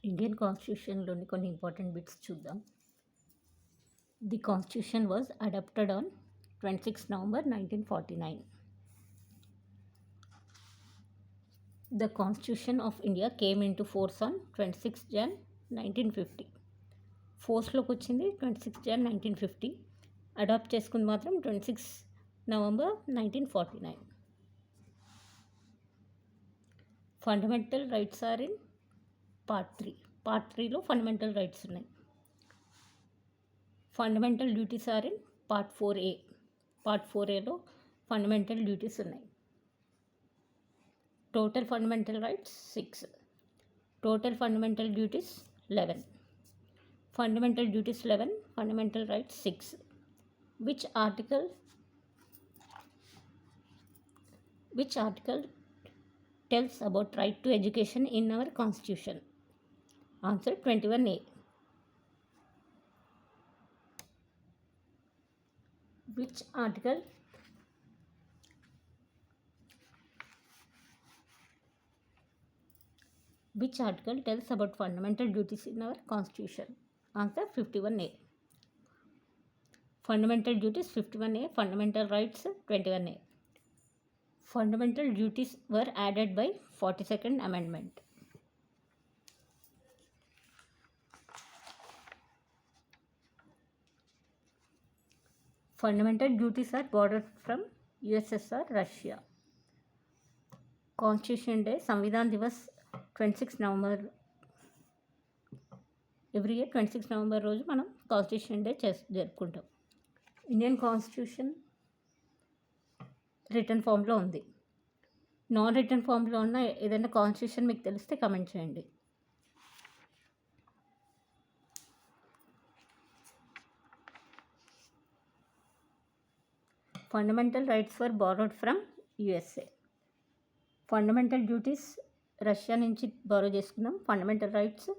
Indian కాన్స్టిట్యూషన్లోని కొన్ని important bits చూద్దాం. The constitution was adopted on 26 November 1949. The Constitution of India came into force on 26 Jan 1950. ఫోర్స్లోకి వచ్చింది 26 Jan 1950. Adapt చేసుకుంది మాత్రం 26 November 1949. Fundamental rights are in part 3. Part 3లో fundamental rights ఉన్నాయి. Fundamental duties are in part 4A. Part 4Aలో fundamental duties ఉన్నాయి. Total fundamental rights 6. Total fundamental duties 11. Fundamental duties 11, fundamental rights 6. Which article tells about right to education in our constitution? Answer 21A. Which article tells about fundamental duties in our constitution? Answer 51A. Fundamental duties 51A, fundamental rights 21A. Fundamental duties were added by 42nd Amendment. Fundamental duties are borrowed from USSR, Russia. Constitution Day, Samvidhan Divas 26 November. Every year 26 November రోజు మనం constitution day జరుపుకుంటాం. Indian constitution return ఫామ్లో ఉంది. Non return ఫామ్లో ఉన్న ఏదైనా constitution మీకు తెలిస్తే కమెంట్ చేయండి. Fundamental rights were borrowed from USA. Fundamental duties Russia నుంచి బారో చేసుకున్నాం. ఫండమెంటల్ రైట్స్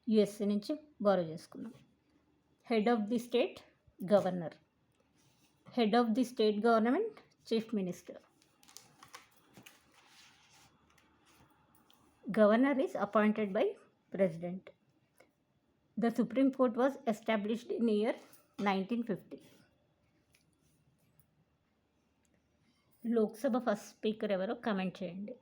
USA నుంచి బారో చేసుకున్నాం. Head of the state governor. Head of the state government chief minister. Governor is appointed by President. The Supreme Court was established in year 1950. Lok Sabha first speaker ఎవరో comment చేయండి.